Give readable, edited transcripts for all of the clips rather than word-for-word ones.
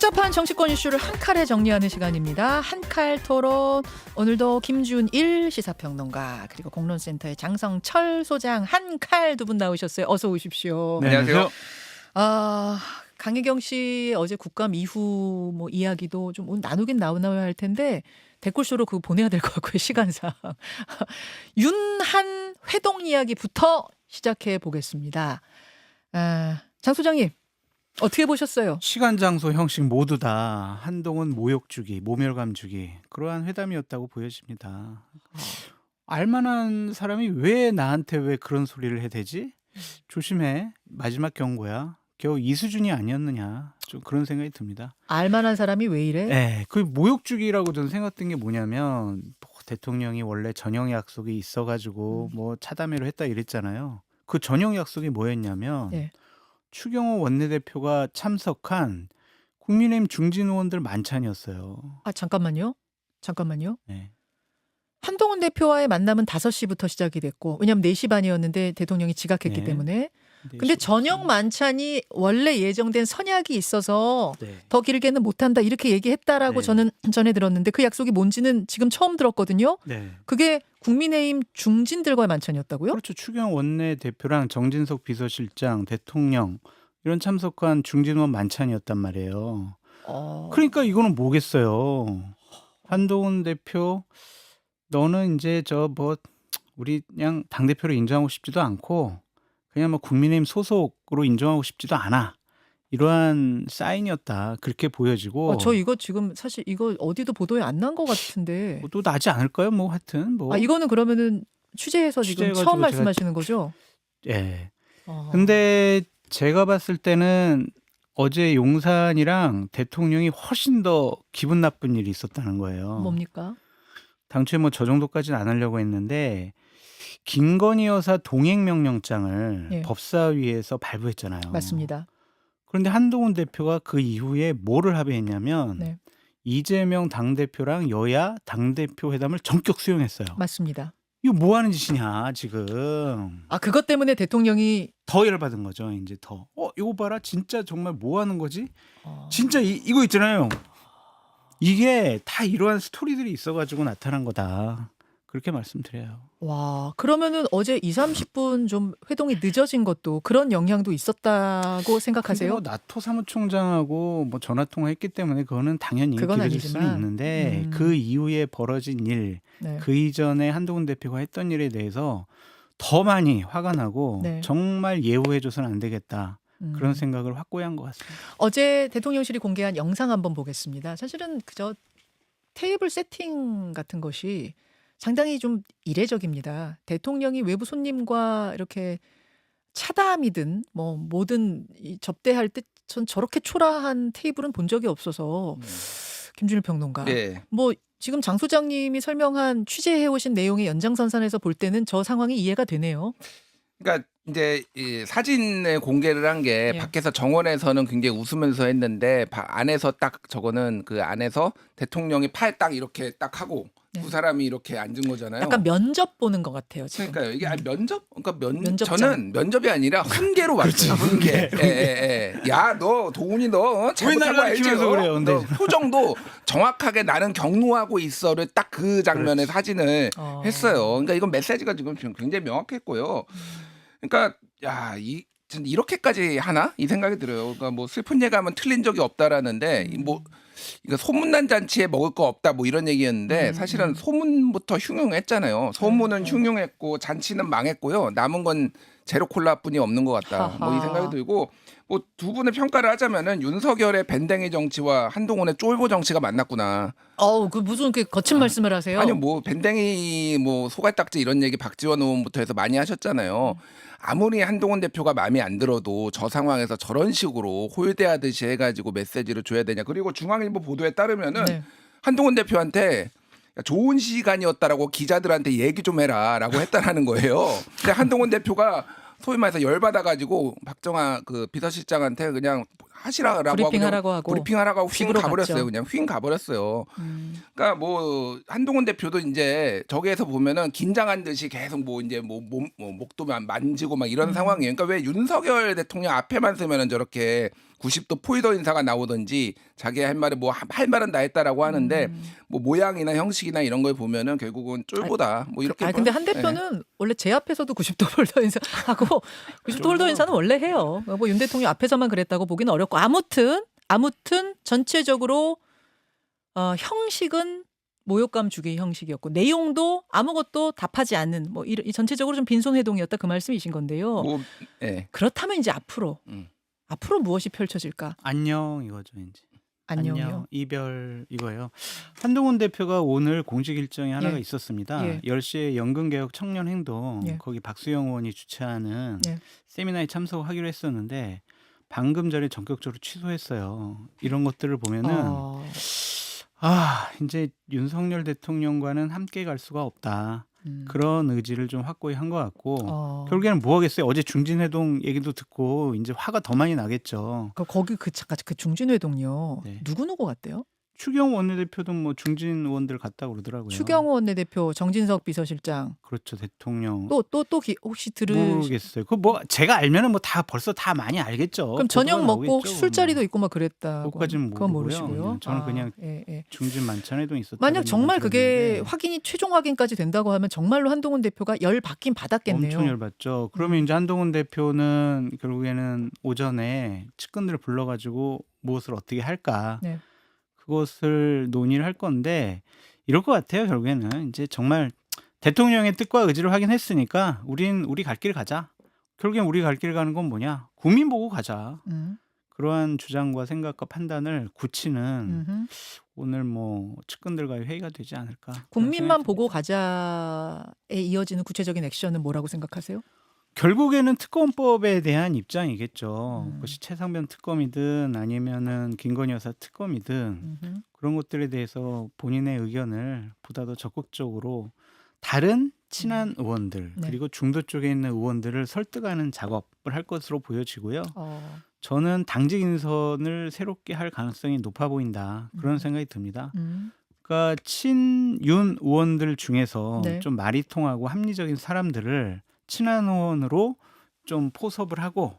복잡한 정치권 이슈를 한 칼에 정리하는 시간입니다. 한칼 토론. 오늘도 김준일 시사평론가 그리고 공론센터의 장성철 소장 한 칼 두 분 나오셨어요. 어서 오십시오. 네, 안녕하세요. 강혜경 씨 어제 국감 이후 뭐 이야기도 좀 오늘 나누긴 나눠야 할 텐데 댓글쇼로 그거 보내야 될 것 같고요. 시간상. 윤한 회동 이야기부터 시작해 보겠습니다. 장 소장님. 어떻게 보셨어요? 시간, 장소, 형식 모두 다 한동훈 모욕 주기, 모멸감 주기 그러한 회담이었다고 보여집니다. 알만한 사람이 왜 나한테 왜 그런 소리를 해대지? 조심해. 마지막 경고야. 겨우 이 수준이 아니었느냐. 좀 그런 생각이 듭니다. 알만한 사람이 왜 이래? 네, 그 모욕 주기라고 저는 생각된 게 뭐냐면 대통령이 원래 전형 약속이 있어가지고 뭐 차담회로 했다 이랬잖아요. 그 전형 약속이 뭐였냐면 네. 추경호 원내대표가 참석한 국민의힘 중진 의원들 만찬이었어요. 잠깐만요. 네. 한동훈 대표와의 만남은 5시부터 시작이 됐고 왜냐하면 4시 반이었는데 대통령이 지각했기 네. 때문에 근데 저녁 만찬이 원래 예정된 선약이 있어서 네. 더 길게는 못한다 이렇게 얘기했다라고 네. 저는 전에 들었는데 그 약속이 뭔지는 지금 처음 들었거든요. 네. 그게 국민의힘 중진들과의 만찬이었다고요? 그렇죠. 추경호 원내대표랑 정진석 비서실장, 대통령 이런 참석한 중진 의원 만찬이었단 말이에요. 그러니까 이거는 뭐겠어요. 한동훈 대표 너는 이제 우리 그냥 당대표로 인정하고 싶지도 않고 그냥 뭐 국민의힘 소속으로 인정하고 싶지도 않아. 이러한 사인이었다. 그렇게 보여지고. 저 이거 지금 사실 이거 어디도 보도에 안 난 것 같은데. 또 나지 않을까요? 뭐 하여튼 뭐. 이거는 그러면은 취재해서 지금 취재해가지고 처음 말씀하시는 거죠? 예. 근데 제가 봤을 때는 어제 용산이랑 대통령이 훨씬 더 기분 나쁜 일이 있었다는 거예요. 뭡니까? 당초에 뭐 저 정도까지는 안 하려고 했는데 김건희 여사 동행명령장을 예. 법사위에서 발부했잖아요. 맞습니다. 그런데 한동훈 대표가 그 이후에 뭐를 합의했냐면 네. 이재명 당대표랑 여야 당대표 회담을 전격 수용했어요. 맞습니다. 이거 뭐 하는 짓이냐 지금. 그것 때문에 대통령이 더 열받은 거죠. 이제 더. 이거 봐라. 진짜 정말 뭐 하는 거지? 진짜 이거 있잖아요. 이게 다 이러한 스토리들이 있어가지고 나타난 거다. 그렇게 말씀드려요. 와, 그러면은 어제 20-30분 좀 회동이 늦어진 것도 그런 영향도 있었다고 생각하세요? 뭐 나토 사무총장하고 뭐 전화 통화했기 때문에 그거는 당연히 그건 길어질 수는 아니지만. 있는데 그 이후에 벌어진 일, 네. 그 이전에 한동훈 대표가 했던 일에 대해서 더 많이 화가 나고 네. 정말 예우해줘서는 안 되겠다. 그런 생각을 확고히 한 것 같습니다. 어제 대통령실이 공개한 영상 한번 보겠습니다. 사실은 그저 테이블 세팅 같은 것이 상당히 좀 이례적입니다. 대통령이 외부 손님과 이렇게 차담이든 뭐 뭐든 접대할 때 전 저렇게 초라한 테이블은 본 적이 없어서 김준일 평론가. 네. 뭐 지금 장 소장님이 설명한 취재해 오신 내용의 연장선상에서 볼 때는 저 상황이 이해가 되네요. 그러니까 이제 이 사진을 공개를 한 게 예. 밖에서 정원에서는 굉장히 웃으면서 했는데 안에서 딱 저거는 그 안에서 대통령이 팔 딱 이렇게 딱 하고 네. 두 사람이 이렇게 앉은 거잖아요. 약간 면접 보는 것 같아요. 지금. 그러니까요. 이게 면접? 그러니까 면접장. 저는 면접이 아니라 훈계로 봤어요. 훈계. 예. 야, 너 도훈이 너 잘못한 거 알지? 키면서 그래요, 근데. 너 표정도 정확하게 나는 경로하고 있어를 딱 그 장면의 사진을 했어요. 그러니까 이건 메시지가 지금 굉장히 명확했고요. 그러니까 전 이렇게까지 하나 이 생각이 들어요. 그러니까 뭐 슬픈 예감은 틀린 적이 없다라는데 뭐 이거 소문난 잔치에 먹을 거 없다 뭐 이런 얘기였는데 사실은 소문부터 흉흉했잖아요. 소문은 흉흉했고 잔치는 망했고요. 남은 건 제로 콜라뿐이 없는 것 같다. 뭐 이 생각이 들고 뭐 두 분의 평가를 하자면은 윤석열의 밴댕이 정치와 한동훈의 쫄보 정치가 만났구나. 그 무슨 그 거친 말씀을 하세요? 아니요, 뭐 밴댕이 뭐 소갈딱지 이런 얘기 박지원 의원부터 해서 많이 하셨잖아요. 아무리 한동훈 대표가 마음에 안 들어도 저 상황에서 저런 식으로 홀대하듯이 해가지고 메시지를 줘야 되냐. 그리고 중앙일보 보도에 따르면은 네. 한동훈 대표한테 좋은 시간이었다라고 기자들한테 얘기 좀 해라라고 했다라는 거예요. 근데 한동훈 대표가 소위 말해서 열받아가지고 박정아 그 비서실장한테 그냥 하시라고 하고 브리핑하라고 하고 휙 집으로 가버렸어요. 갔죠. 그냥 휙 가버렸어요. 음. 그러니까 뭐 한동훈 대표도 이제 저기에서 보면은 긴장한 듯이 계속 뭐 이제 목도 만지고 막 이런 상황이에요. 그러니까 왜 윤석열 대통령 앞에만 서면은 저렇게 90도 포이더 인사가 나오든지 자기 할 말에 뭐 할 말은 다 했다라고 하는데 뭐 모양이나 형식이나 이런 걸 보면은 결국은 쫄보다 뭐 이렇게. 근데 한 대표는 원래 제 앞에서도 90도 홀더 인사하고 90도 홀더 인사는 원래 해요. 뭐 윤 대통령 앞에서만 그랬다고 보기는 어렵고 아무튼 전체적으로 형식은 모욕감 주기 형식이었고 내용도 아무것도 답하지 않는 뭐 전체적으로 좀 빈손회동이었다 그 말씀이신 건데요. 뭐, 예. 그렇다면 이제 앞으로 무엇이 펼쳐질까? 안녕 이거죠 이제. 안녕이요. 안녕, 이별 이거예요. 한동훈 대표가 오늘 공식 일정이 하나가 예. 있었습니다. 예. 10시에 연금개혁 청년행동 예. 거기 박수영 의원이 주최하는 예. 세미나에 참석하기로 했었는데 방금 전에 전격적으로 취소했어요. 이런 것들을 보면은 이제 윤석열 대통령과는 함께 갈 수가 없다. 그런 의지를 좀 확고히 한 것 같고 결국에는 뭐 하겠어요. 어제 중진회동 얘기도 듣고 이제 화가 더 많이 나겠죠. 거기 그 중진회동요. 네. 누구 갔대요? 추경호 원내대표도 뭐 중진 의원들 갔다고 그러더라고요. 추경호 원내대표, 정진석 비서실장. 그렇죠. 대통령. 또 혹시 모르겠어요. 그 뭐 제가 알면은 뭐 다 벌써 다 많이 알겠죠. 그럼 저녁 보도가 먹고 나오겠죠, 술자리도 있고 막 그랬다고. 그것까지는 그건 모르고요. 모르시고요. 저는 그냥 예. 중진 만찬에도 있었다. 만약 정말 그게 최종 확인까지 된다고 하면 정말로 한동훈 대표가 열 받긴 받았겠네요. 엄청 열받죠. 그러면 이제 한동훈 대표는 결국에는 오전에 측근들을 불러가지고 무엇을 어떻게 할까. 네. 그것을 논의를 할 건데 이럴 것 같아요. 결국에는 이제 정말 대통령의 뜻과 의지를 확인했으니까 우리 갈 길 가자. 결국엔 우리 갈 길 가는 건 뭐냐? 국민 보고 가자. 그러한 주장과 생각과 판단을 굳히는 오늘 뭐 측근들과의 회의가 되지 않을까. 국민만 보고 가자에 이어지는 구체적인 액션은 뭐라고 생각하세요? 결국에는 특검법에 대한 입장이겠죠. 그것이 최상변 특검이든 아니면은 김건희 여사 특검이든 그런 것들에 대해서 본인의 의견을 보다 더 적극적으로 다른 친한 의원들 네. 그리고 중도 쪽에 있는 의원들을 설득하는 작업을 할 것으로 보여지고요. 저는 당직 인선을 새롭게 할 가능성이 높아 보인다. 그런 생각이 듭니다. 그러니까 친윤 의원들 중에서 네. 좀 말이 통하고 합리적인 사람들을 친한 의원으로 좀 포섭을 하고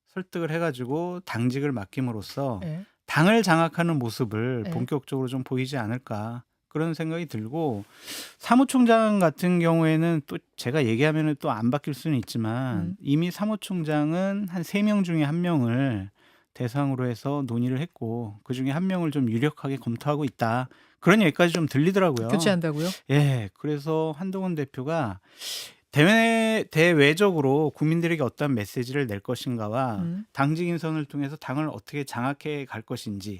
설득을 해가지고 당직을 맡김으로써 네. 당을 장악하는 모습을 네. 본격적으로 좀 보이지 않을까 그런 생각이 들고 사무총장 같은 경우에는 또 제가 얘기하면 또 안 바뀔 수는 있지만 이미 사무총장은 한 3명 중에 1명을 대상으로 해서 논의를 했고 그중에 1명을 좀 유력하게 검토하고 있다. 그런 얘기까지 좀 들리더라고요. 교체한다고요? 예, 그래서 한동훈 대표가 대외적으로 국민들에게 어떤 메시지를 낼 것인가와 당직 인선을 통해서 당을 어떻게 장악해 갈 것인지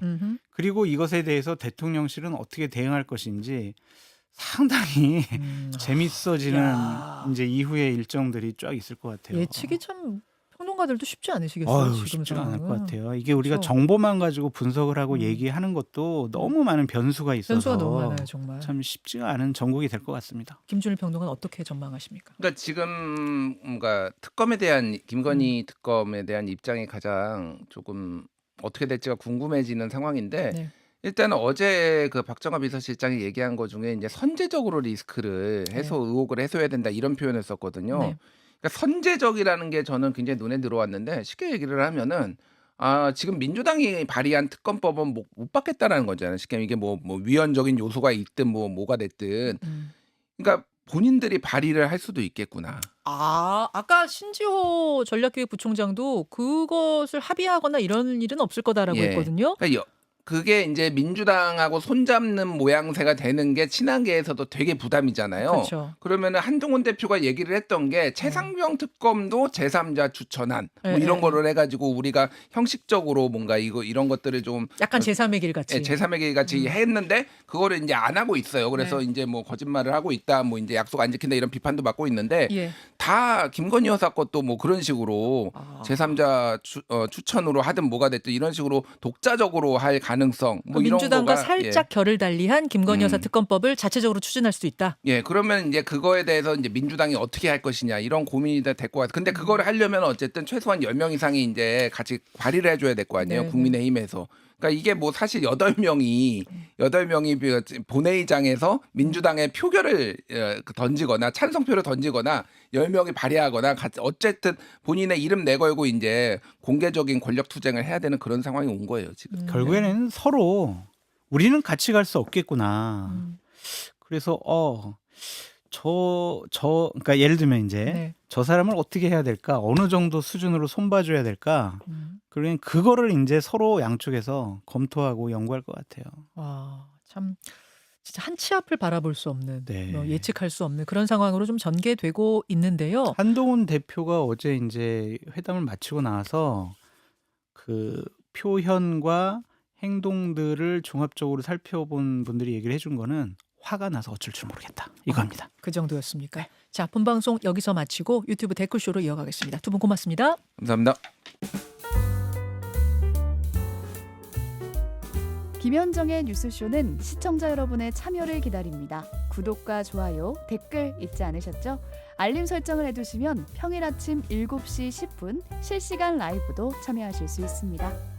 그리고 이것에 대해서 대통령실은 어떻게 대응할 것인지 상당히 재밌어지는 이제 이후의 일정들이 쫙 있을 것 같아요. 예측이 참 평론가들도 쉽지 않으시겠어요. 지금 쉽지가 않을 것 상황은. 같아요. 이게 우리가 그렇죠. 정보만 가지고 분석을 하고 얘기하는 것도 너무 많은 변수가 있어서 변수가 너무 많아요, 정말. 참 쉽지가 않은 전국이 될 것 같습니다. 김준일 평론가는 어떻게 전망하십니까? 그러니까 지금 뭔가 특검에 대한 김건희 특검에 대한 입장이 가장 조금 어떻게 될지가 궁금해지는 상황인데 네. 일단 어제 그 박정화 비서실장이 얘기한 것 중에 이제 선제적으로 리스크를 의혹을 해소해야 된다 이런 표현을 썼거든요. 네. 그러니까 선제적이라는 게 저는 굉장히 눈에 들어왔는데 쉽게 얘기를 하면은 지금 민주당이 발의한 특검법은 못 받겠다라는 거잖아요. 쉽게 이게 뭐 위헌적인 요소가 있든 뭐가 됐든. 그러니까 본인들이 발의를 할 수도 있겠구나. 아까 신지호 전략기획부총장도 그것을 합의하거나 이런 일은 없을 거다라고 예. 했거든요. 그러니까 그게 이제 민주당하고 손잡는 모양새가 되는 게 친한계에서도 되게 부담이잖아요. 그렇죠. 그러면은 한동훈 대표가 얘기를 했던 게 최상병 특검도 제3자 추천한 뭐 이런 거를 해가지고 우리가 형식적으로 뭔가 이런 것들을 좀 약간 제3의 길 같이. 제3의 길 같이 했는데 그거를 이제 안 하고 있어요. 그래서 이제 뭐 거짓말을 하고 있다, 뭐 이제 약속 안 지킨다 이런 비판도 받고 있는데 다 김건희 여사 것도 뭐 그런 식으로 제3자 추천으로 하든 뭐가 됐든 이런 식으로 독자적으로 할 가능성 뭐 이런 민주당과 거가 살짝 결을 달리한 김건희 여사 특검법을 자체적으로 추진할 수도 있다. 예, 그러면 이제 그거에 대해서 이제 민주당이 어떻게 할 것이냐 이런 고민이 될 것 같아요. 근데 그거를 하려면 어쨌든 최소한 10명 이상이 이제 같이 발의를 해줘야 될 거 아니에요. 네, 국민의힘에서. 그러니까 이게 뭐 사실 8명이 본회의장에서 민주당의 표결을 던지거나 찬성표를 던지거나 10명이 발의하거나 어쨌든 본인의 이름 내걸고 이제 공개적인 권력 투쟁을 해야 되는 그런 상황이 온 거예요, 지금. 결국에는 서로 우리는 같이 갈 수 없겠구나. 그래서 그러니까 예를 들면 이제 네. 저 사람을 어떻게 해야 될까? 어느 정도 수준으로 손봐줘야 될까? 그러면 그거를 이제 서로 양쪽에서 검토하고 연구할 것 같아요. 와, 참 진짜 한 치 앞을 바라볼 수 없는 네. 뭐 예측할 수 없는 그런 상황으로 좀 전개되고 있는데요. 한동훈 대표가 어제 이제 회담을 마치고 나와서 그 표현과 행동들을 종합적으로 살펴본 분들이 얘기를 해준 거는 화가 나서 어쩔 줄 모르겠다. 이겁니다. 그 정도였습니까? 자, 본방송 여기서 마치고 유튜브 댓글쇼로 이어가겠습니다. 두 분 고맙습니다. 감사합니다. 김현정의 뉴스쇼는 시청자 여러분의 참여를 기다립니다. 구독과 좋아요, 댓글 잊지 않으셨죠? 알림 설정을 해두시면 평일 아침 7시 10분 실시간 라이브도 참여하실 수 있습니다.